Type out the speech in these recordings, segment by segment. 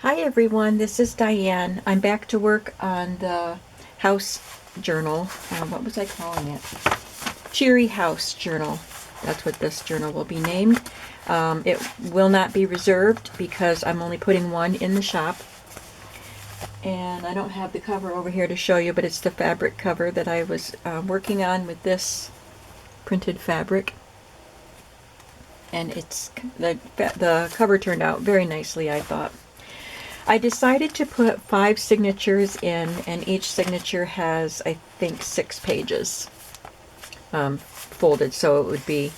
Hi everyone, this is Diane. I'm back to work on the house journal. What was I calling it? Cheery House Journal. That's what this journal will be named. It will not be reserved because I'm only putting one in the shop. And I don't have the cover over here to show you, but it's the fabric cover that I was working on with this printed fabric. And it's the cover turned out very nicely, I thought. I decided to put 5 signatures in, and each signature has, I think, 6 pages folded, so it would be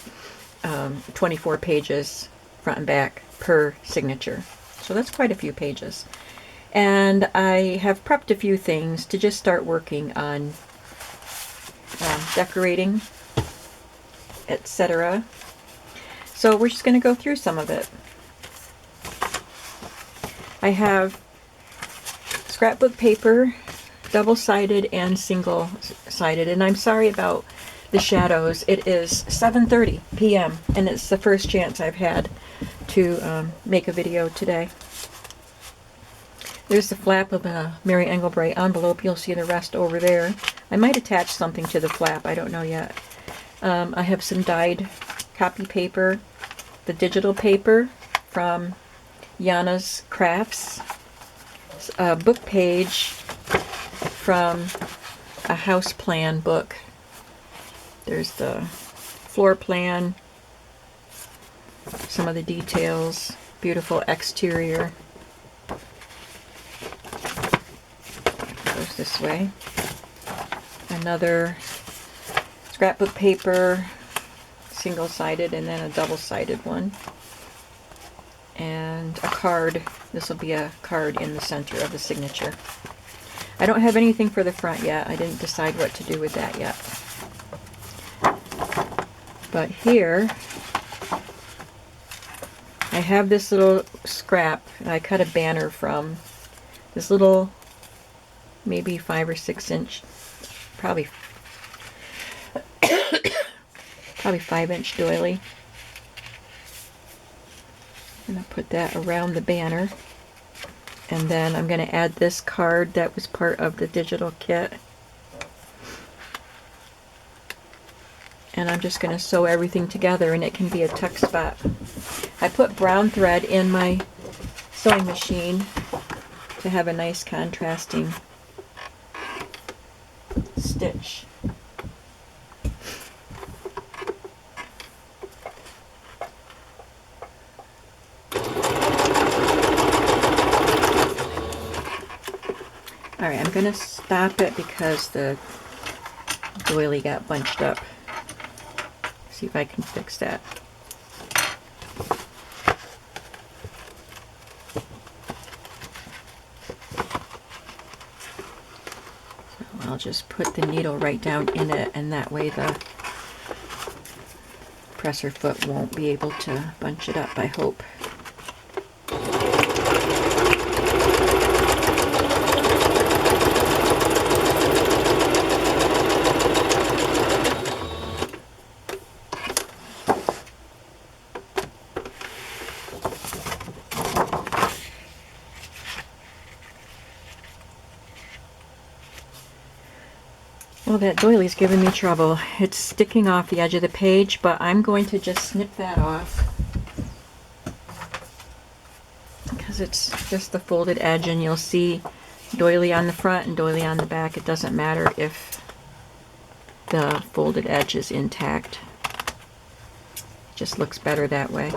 24 pages front and back per signature. So that's quite a few pages. And I have prepped a few things to just start working on decorating, etc. So we're just going to go through some of it. I have scrapbook paper, double-sided and single-sided, and I'm sorry about the shadows. It is 7:30 p.m. and it's the first chance I've had to make a video today. There's the flap of a Mary Engelbreit envelope. You'll see the rest over there. I might attach something to the flap. I don't know yet. I have some dyed copy paper, the digital paper from Yana's Crafts, a book page from a house plan book. There's the floor plan, some of the details, beautiful exterior. Goes this way. Another scrapbook paper, single-sided and then a double-sided one. And a card. This will be a card in the center of the signature. I don't have anything for the front yet. I didn't decide what to do with that yet. But here I have this little scrap, and I cut a banner from this little, maybe 5 or 6 inch, probably 5-inch doily. I'm going to put that around the banner, and then I'm going to add this card that was part of the digital kit, and I'm just going to sew everything together, and it can be a tuck spot. I put brown thread in my sewing machine to have a nice contrasting stitch. Alright, I'm going to stop it because the doily got bunched up. See if I can fix that. So I'll just put the needle right down in it, and that way the presser foot won't be able to bunch it up, I hope. Well, that doily's giving me trouble. It's sticking off the edge of the page, but I'm going to just snip that off because it's just the folded edge, and you'll see doily on the front and doily on the back. It doesn't matter if the folded edge is intact. It just looks better that way.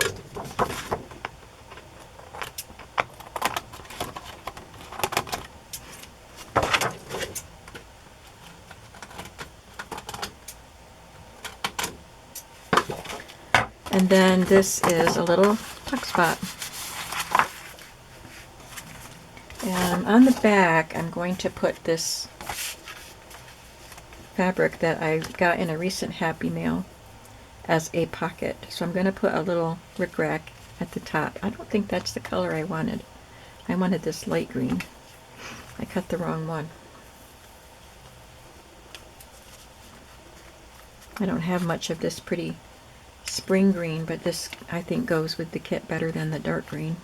And then this is a little tuck spot. And on the back, I'm going to put this fabric that I got in a recent Happy Mail as a pocket. So I'm going to put a little rickrack at the top. I don't think that's the color I wanted. I wanted this light green. I cut the wrong one. I don't have much of this pretty spring green, but this I think goes with the kit better than the dark green.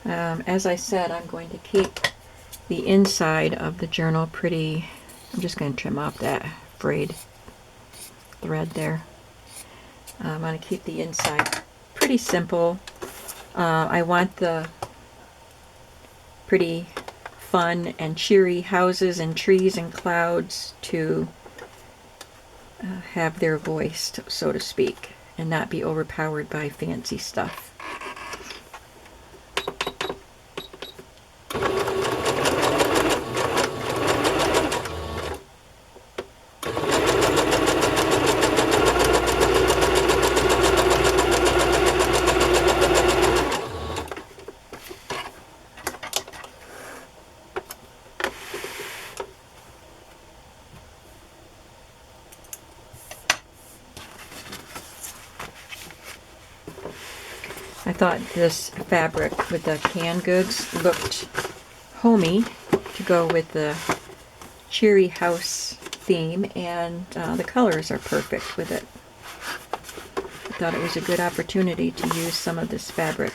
As I said, I'm going to keep the inside of the journal pretty. I'm just going to trim off that frayed thread there. I'm going to keep the inside pretty simple. I want the pretty fun and cheery houses and trees and clouds to have their voice, so to speak, and not be overpowered by fancy stuff. I thought this fabric with the canned goods looked homey to go with the cheery house theme, and the colors are perfect with it. I thought it was a good opportunity to use some of this fabric.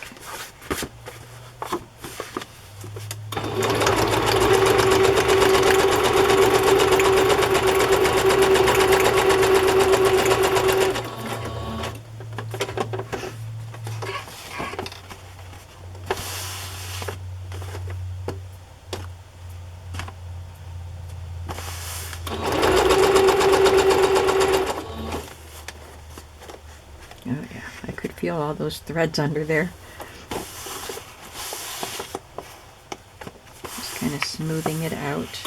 Oh yeah, I could feel all those threads under there. Just kind of smoothing it out.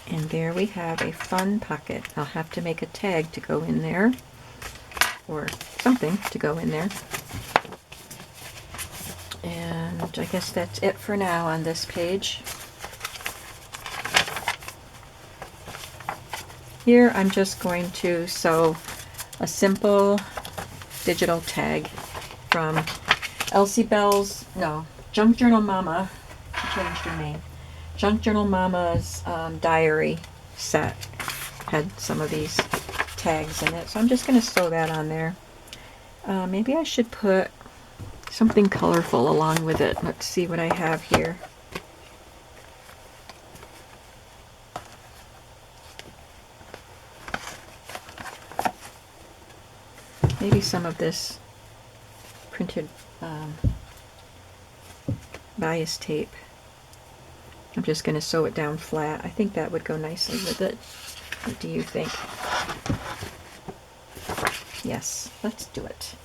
And there we have a fun pocket. I'll have to make a tag to go in there, or something to go in there. And I guess that's it for now on this page. Here I'm just going to sew a simple digital tag from Junk Journal Mama. She changed her name. Junk Journal Mama's diary set had some of these tags in it, so I'm just going to sew that on there. Maybe I should put something colorful along with it. Let's see what I have here. Maybe some of this printed bias tape. I'm just going to sew it down flat. I think that would go nicely with it. What do you think? Yes, let's do it.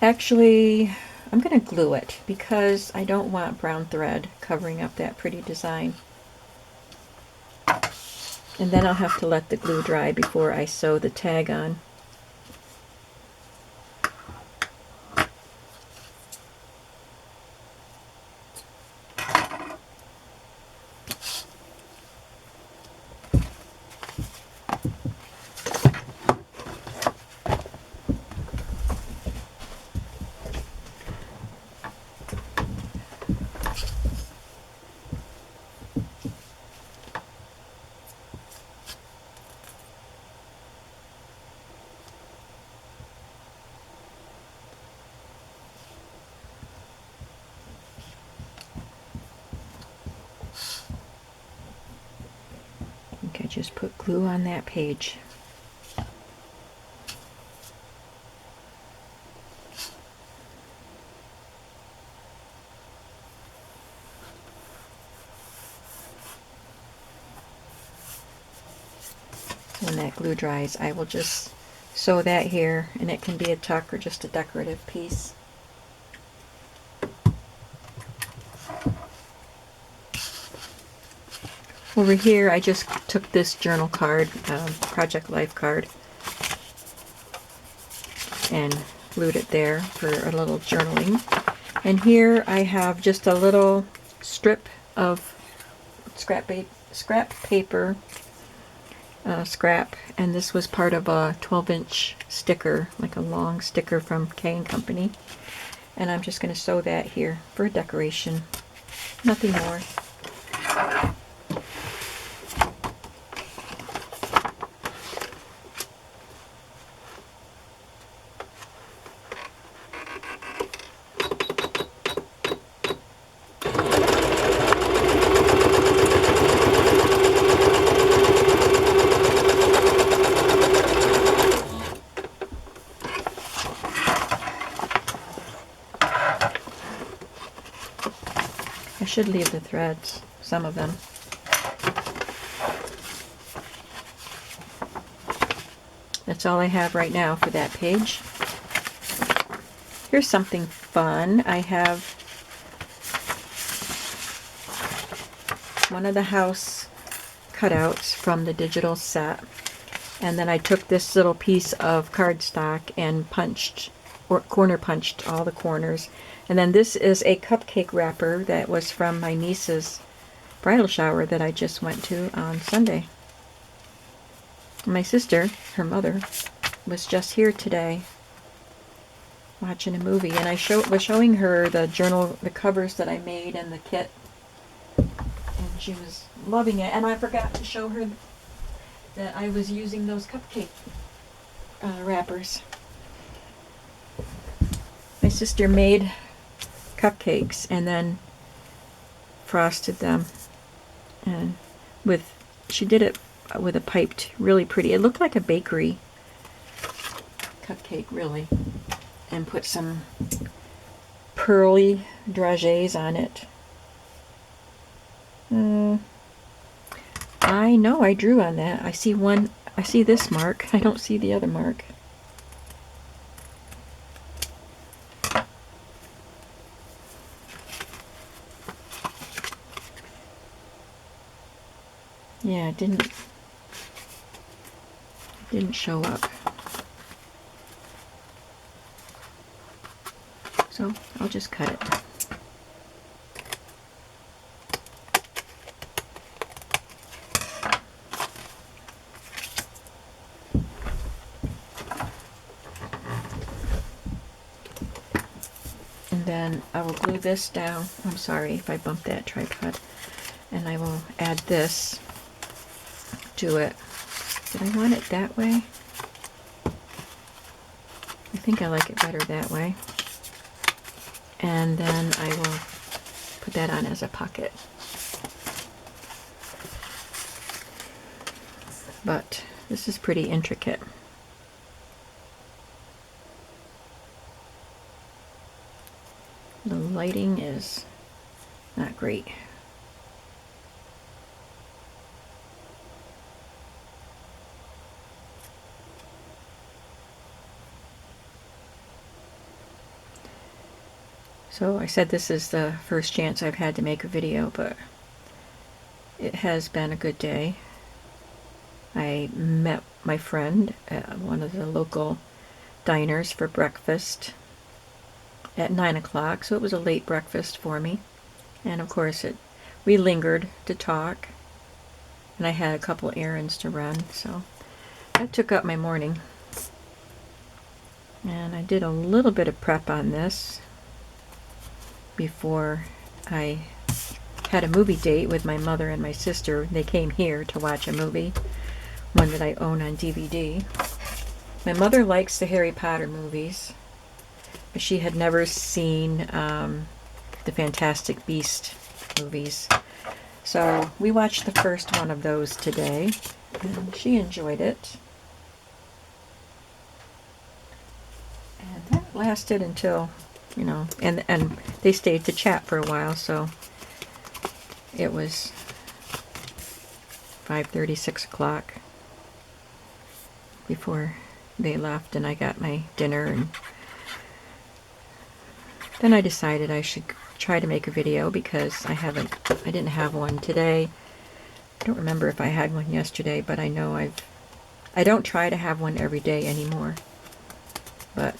Actually, I'm going to glue it because I don't want brown thread covering up that pretty design. And then I'll have to let the glue dry before I sew the tag on. I think I just put glue on that page. When that glue dries, I will just sew that here, and it can be a tuck or just a decorative piece. Over here, I just took this journal card, Project Life card, and glued it there for a little journaling. And here I have just a little strip of scrap paper, and this was part of a 12-inch sticker, like a long sticker from K & Company. And I'm just going to sew that here for a decoration. Nothing more. I should leave the threads, some of them. That's all I have right now for that page. Here's something fun. I have one of the house cutouts from the digital set, and then I took this little piece of cardstock and punched, or corner punched all the corners. And then this is a cupcake wrapper that was from my niece's bridal shower that I just went to on Sunday. My sister, her mother, was just here today watching a movie, and I was showing her the journal, the covers that I made and the kit, and she was loving it. And I forgot to show her that I was using those cupcake wrappers. My sister made cupcakes and then frosted them, and she did it with a piped, really pretty, it looked like a bakery cupcake really, and put some pearly dragées on it. I know I drew on that. I see this mark. I don't see the other mark. Yeah, it didn't show up. So I'll just cut it. And then I will glue this down. I'm sorry if I bumped that tripod. And I will add this to it. Did I want it that way? I think I like it better that way. And then I will put that on as a pocket. But this is pretty intricate. The lighting is not great. So I said this is the first chance I've had to make a video, but it has been a good day. I met my friend at one of the local diners for breakfast at 9 o'clock, so it was a late breakfast for me. And of course we lingered to talk, and I had a couple errands to run, so that took up my morning. And I did a little bit of prep on this before I had a movie date with my mother and my sister. They came here to watch a movie, one that I own on DVD. My mother likes the Harry Potter movies, but she had never seen the Fantastic Beast movies. So we watched the first one of those today, and she enjoyed it. And that lasted until, and they stayed to chat for a while, so it was 5:30, 6 o'clock before they left and I got my dinner, and then I decided I should try to make a video because I didn't have one today. I don't remember if I had one yesterday, but I know I don't try to have one every day anymore. But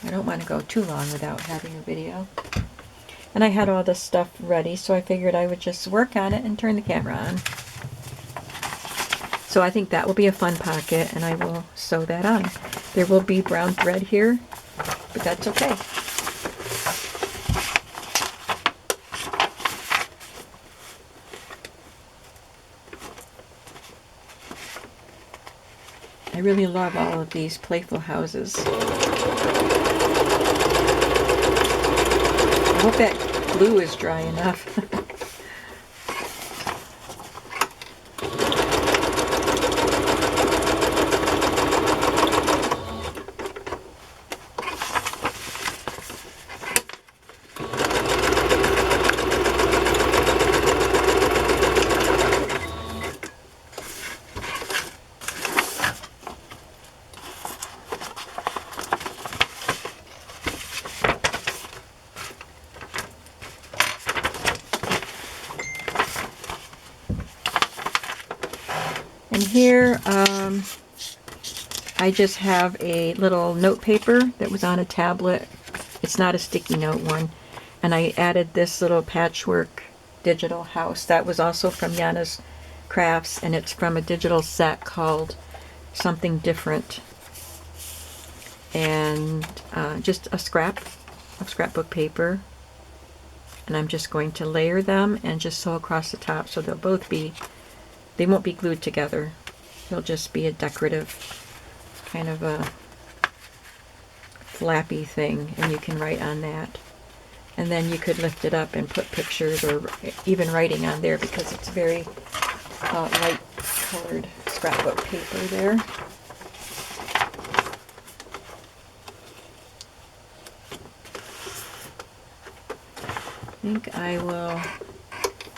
I don't want to go too long without having a video. And I had all this stuff ready, so I figured I would just work on it and turn the camera on. So I think that will be a fun pocket, and I will sew that on. There will be brown thread here, but that's okay. I really love all of these playful houses. I hope that glue is dry enough. And here, I just have a little note paper that was on a tablet. It's not a sticky note one. And I added this little patchwork digital house. That was also from Yana's Crafts, and it's from a digital set called Something Different. And just a scrap of scrapbook paper. And I'm just going to layer them and just sew across the top so they'll both be, they won't be glued together. They'll just be a decorative kind of a flappy thing, and you can write on that. And then you could lift it up and put pictures or even writing on there because it's very light colored scrapbook paper there. I think I will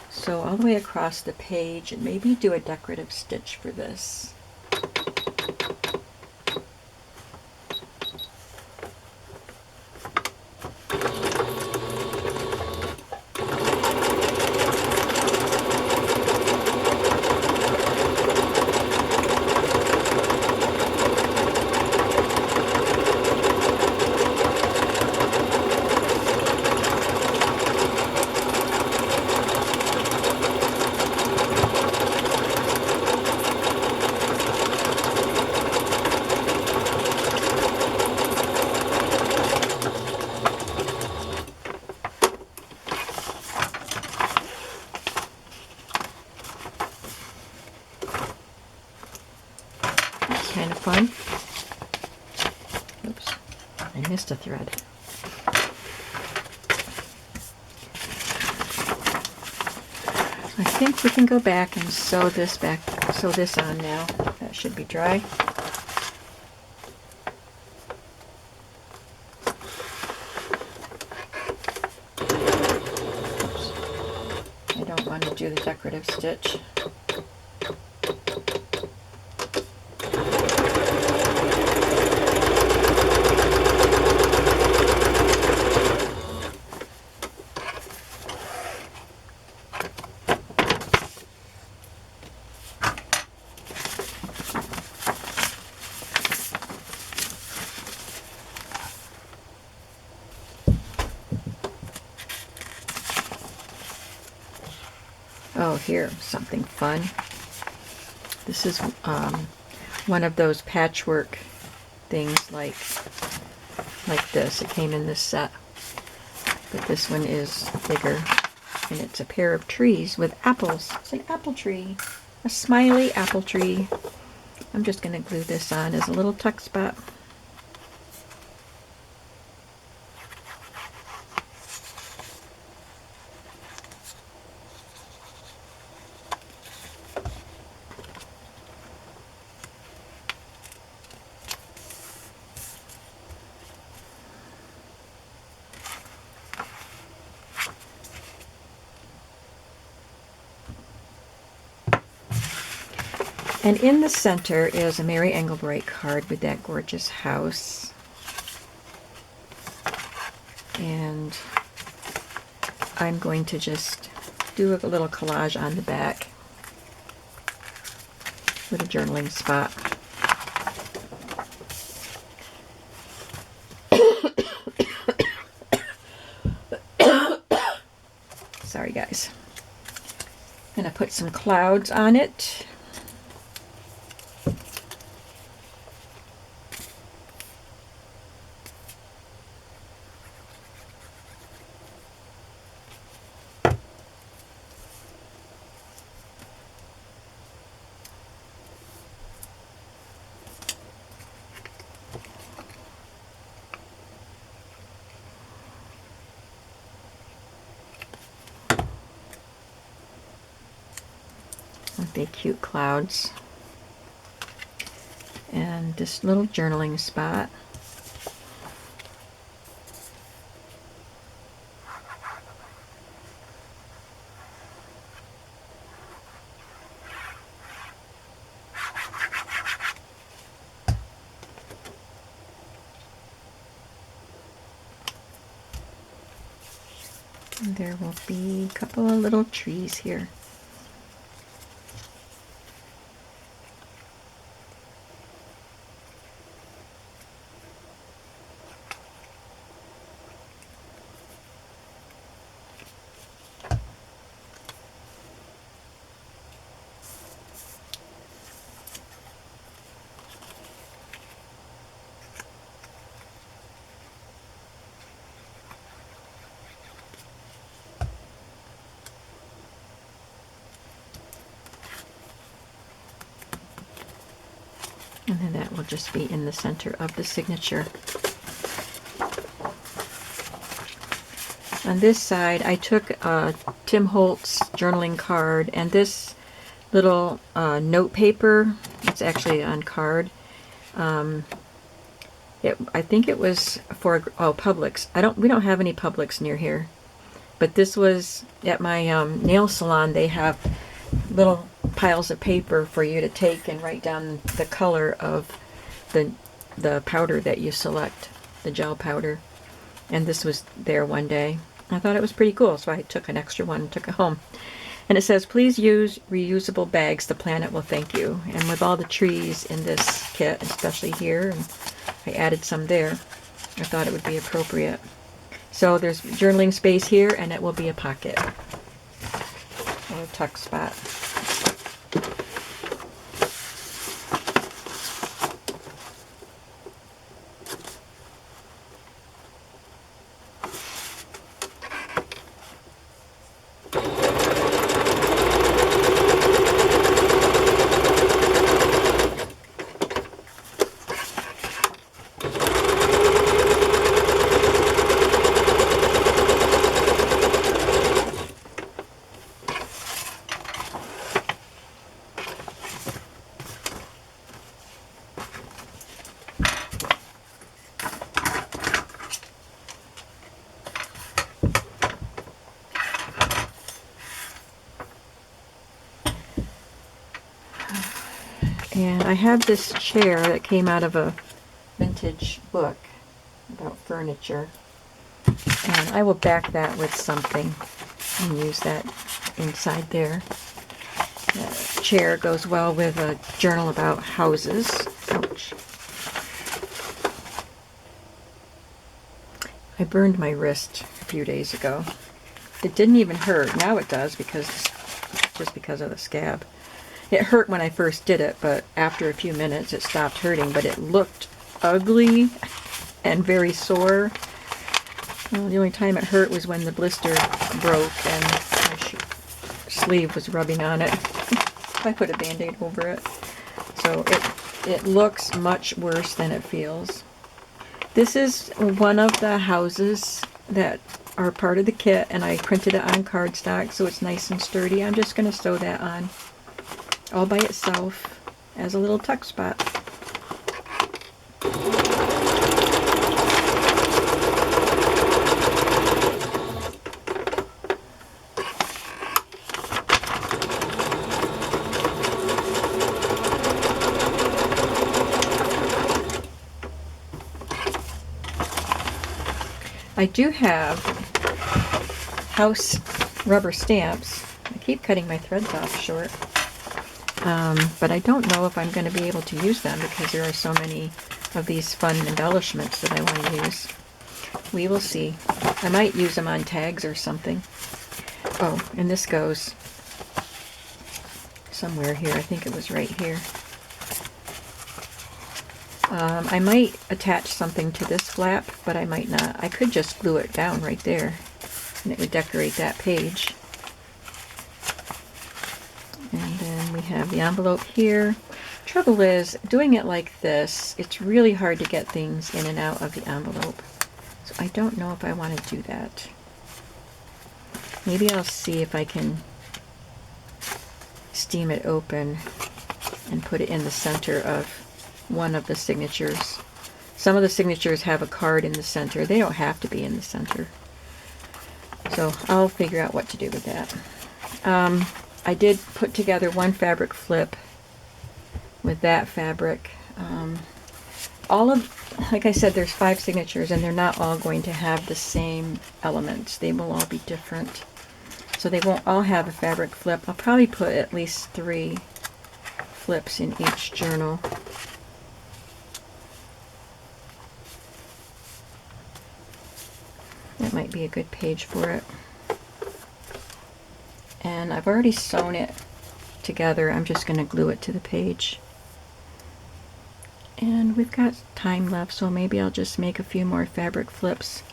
sew all the way across the page and maybe do a decorative stitch for this. Kind of fun. Oops, I missed a thread. I think we can go back and sew this on now. That should be dry. Oops. I don't want to do the decorative stitch. Oh, here, something fun. This is one of those patchwork things like this. It came in this set, but this one is bigger, and it's a pair of trees with apples. It's an apple tree, a smiley apple tree. I'm just going to glue this on as a little tuck spot. And in the center is a Mary Engelbreit card with that gorgeous house. And I'm going to just do a little collage on the back with a journaling spot. Sorry guys. I'm going to put some clouds on it. Aren't they cute clouds? And this little journaling spot. And there will be a couple of little trees here. And then that will just be in the center of the signature. On this side, I took Tim Holtz journaling card and this little note paper. It's actually on card. I think it was for Publix. We don't have any Publix near here, but this was at my nail salon. They have little piles of paper for you to take and write down the color of the powder that you select, the gel powder. And this was there one day. I thought it was pretty cool, so I took an extra one and took it home. And it says, please use reusable bags. The planet will thank you. And with all the trees in this kit, especially here, and I added some there, I thought it would be appropriate. So there's journaling space here, and it will be a pocket or a tuck spot. And I have this chair that came out of a vintage book about furniture. And I will back that with something and use that inside there. The chair goes well with a journal about houses. Ouch. I burned my wrist a few days ago. It didn't even hurt. Now it does just because of the scab. It hurt when I first did it, but after a few minutes it stopped hurting, but it looked ugly and very sore. Well, the only time it hurt was when the blister broke and my sleeve was rubbing on it. I put a Band-Aid over it. So it looks much worse than it feels. This is one of the houses that are part of the kit, and I printed it on cardstock so it's nice and sturdy. I'm just going to sew that on all by itself as a little tuck spot. I do have house rubber stamps. I keep cutting my threads off short. But I don't know if I'm going to be able to use them because there are so many of these fun embellishments that I want to use. We will see. I might use them on tags or something. Oh, and this goes somewhere here. I think it was right here. I might attach something to this flap, but I might not. I could just glue it down right there, and it would decorate that page. And then we have the envelope here. Trouble is, doing it like this, it's really hard to get things in and out of the envelope. So I don't know if I want to do that. Maybe I'll see if I can steam it open and put it in the center of one of the signatures. Some of the signatures have a card in the center. They don't have to be in the center. So I'll figure out what to do with that. I did put together one fabric flip with that fabric. Like I said, there's 5 signatures and they're not all going to have the same elements. They will all be different. So they won't all have a fabric flip. I'll probably put at least 3 flips in each journal. That might be a good page for it. And I've already sewn it together. I'm just going to glue it to the page. And we've got time left, so maybe I'll just make a few more fabric flips.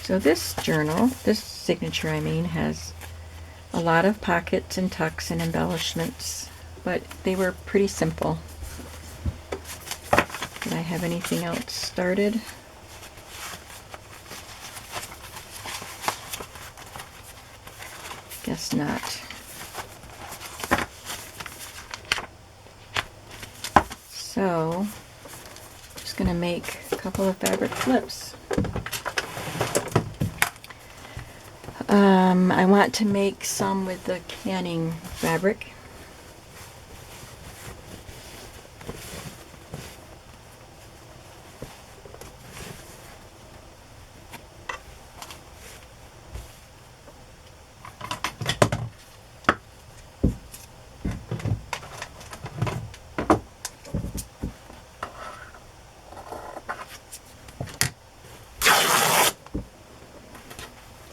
So this journal, this signature I mean, has a lot of pockets and tucks and embellishments, but they were pretty simple. Did I have anything else started? Guess not. So, I'm just going to make a couple of fabric flips. I want to make some with the canning fabric.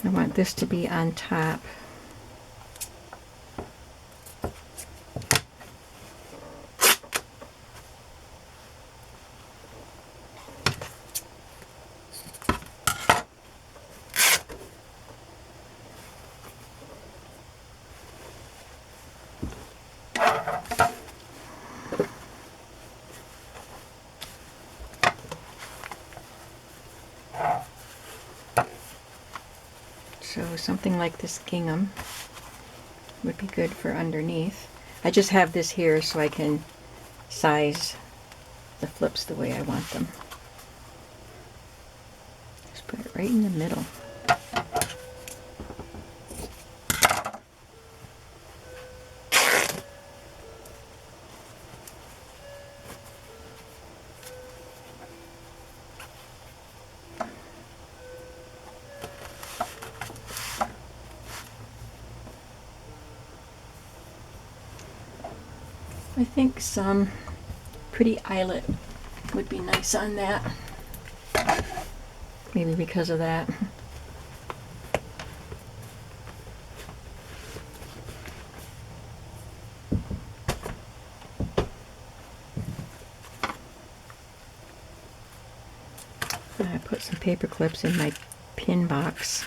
I want this to be on top. So something like this gingham would be good for underneath. I just have this here so I can size the flips the way I want them. Just put it right in the middle. I think some pretty eyelet would be nice on that. Maybe because of that. I put some paper clips in my pin box.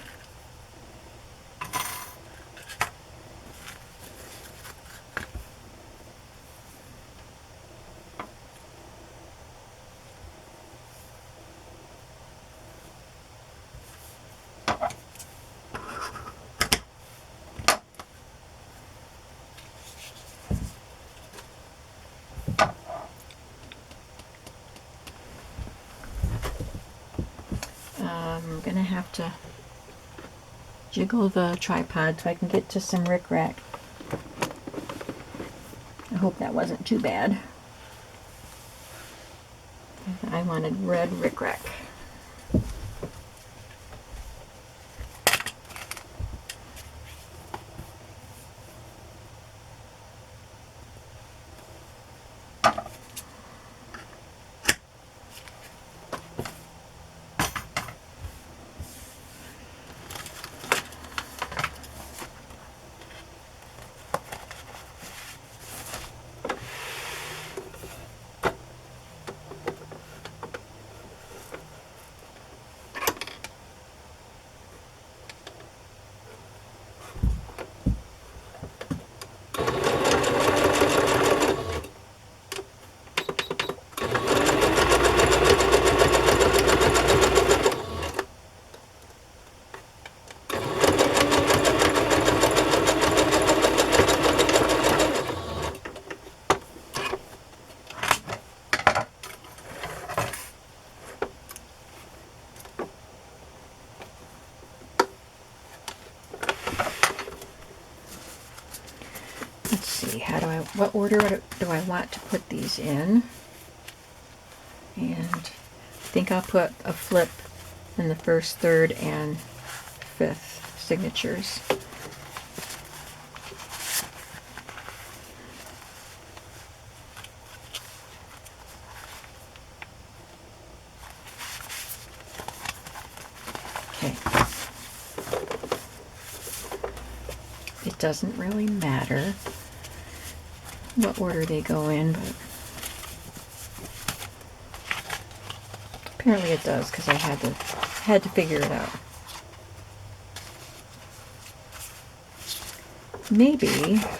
I'm gonna have to jiggle the tripod so I can get to some rickrack. I hope that wasn't too bad. I wanted red rickrack. Let's see, what order do I want to put these in? And I think I'll put a flip in the first, third, and fifth signatures. Okay. It doesn't really matter what order they go in, but apparently it does because I had to figure it out. Maybe I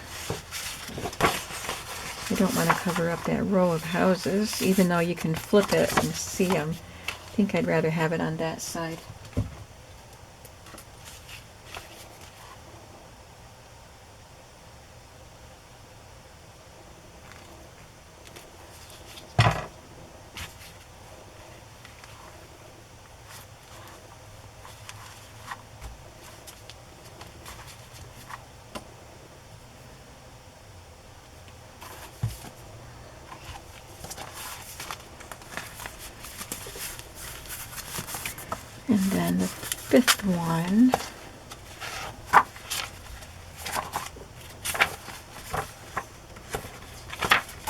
don't want to cover up that row of houses, even though you can flip it and see them. I think I'd rather have it on that side. And then the fifth one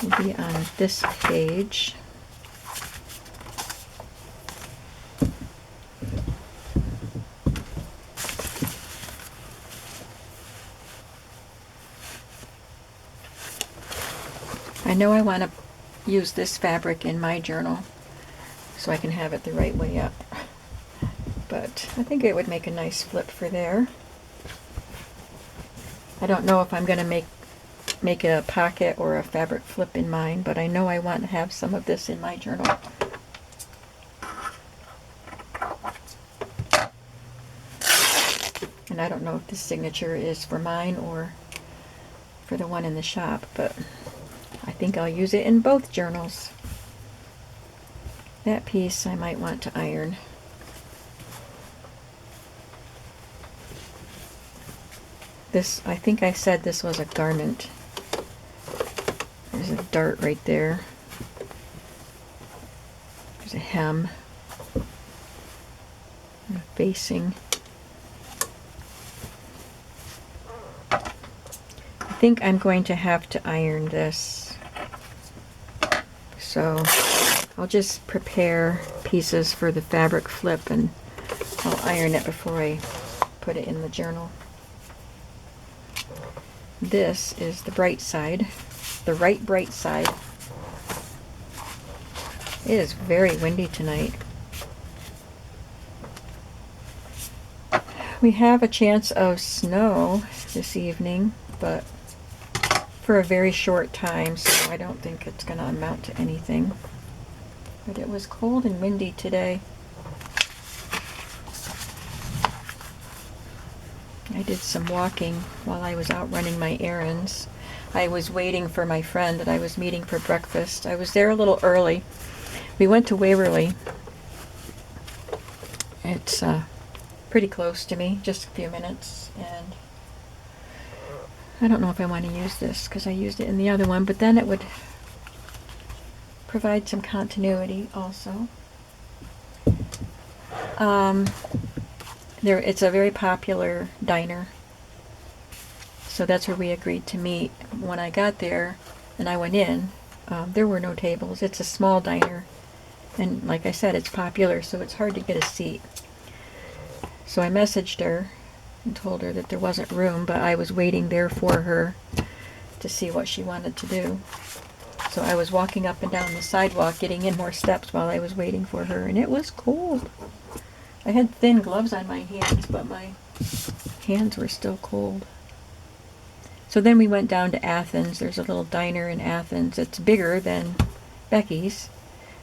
will be on this page. I know I want to use this fabric in my journal so I can have it the right way up. But I think it would make a nice flip for there. I don't know if I'm going to make a pocket or a fabric flip in mine, but I know I want to have some of this in my journal. And I don't know if this signature is for mine or for the one in the shop, but I think I'll use it in both journals. That piece I might want to iron. This, I think I said this was a garment. There's a dart right there. There's a hem. And a facing. I think I'm going to have to iron this. So I'll just prepare pieces for the fabric flip and I'll iron it before I put it in the journal. This is the bright side, the right bright side. It is very windy tonight. We have a chance of snow this evening, but for a very short time, so I don't think it's going to amount to anything. But it was cold and windy today. I did some walking while I was out running my errands. I was waiting for my friend that I was meeting for breakfast. I was there a little early. We went to Waverly, It's pretty close to me, just a few minutes, and I don't know if I want to use this because I used it in the other one, but then it would provide some continuity also. It's a very popular diner, so that's where we agreed to meet. When I got there and I went in, there were no tables. It's a small diner, and like I said, it's popular, so it's hard to get a seat. So I messaged her and told her that there wasn't room, but I was waiting there for her to see what she wanted to do. So I was walking up and down the sidewalk, getting in more steps while I was waiting for her, and it was cold. I had thin gloves on my hands, but my hands were still cold. So then we went down to Athens. There's a little diner in Athens. It's bigger than Becky's.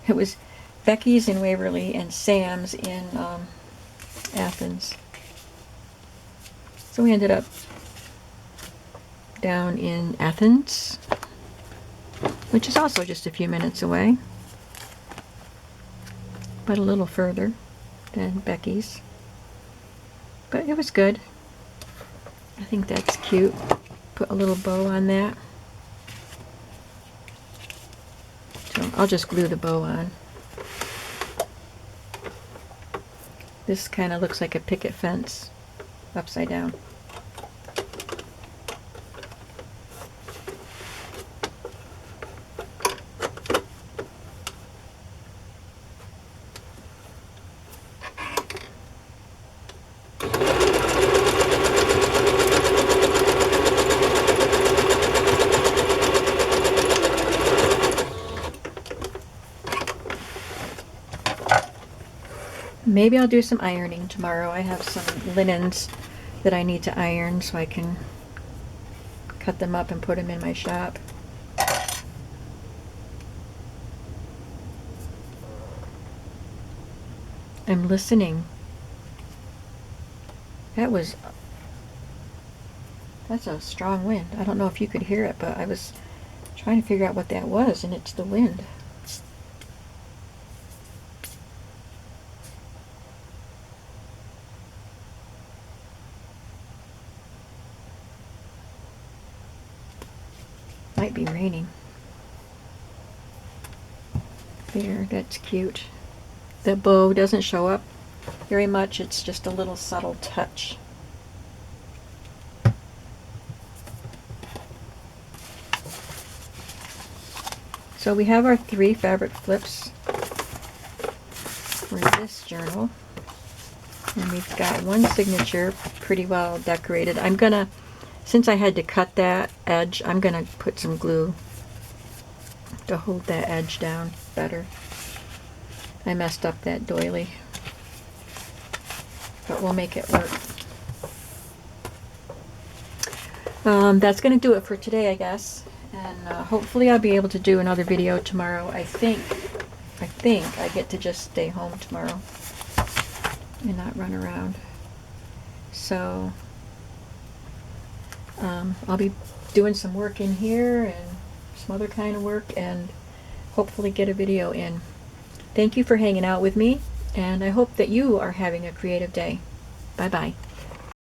It was Becky's in Waverly and Sam's in Athens. So we ended up down in Athens, which is also just a few minutes away, but a little further than Becky's. But it was good. I think that's cute. Put a little bow on that. So I'll just glue the bow on. This kind of looks like a picket fence upside down. Maybe I'll do some ironing tomorrow. I have some linens that I need to iron so I can cut them up and put them in my shop. I'm listening. That's a strong wind. I don't know if you could hear it, but I was trying to figure out what that was, and it's the wind. Might be raining. There, that's cute. The bow doesn't show up very much. It's just a little subtle touch. So we have our 3 fabric flips for this journal. And we've got one signature pretty well decorated. I'm gonna, since I had to cut that edge, I'm gonna put some glue to hold that edge down better. I messed up that doily, but we'll make it work. That's gonna do it for today, I guess. And hopefully I'll be able to do another video tomorrow. I think I get to just stay home tomorrow and not run around. So I'll be doing some work in here and some other kind of work, and hopefully get a video in. Thank you for hanging out with me, and I hope that you are having a creative day. Bye-bye.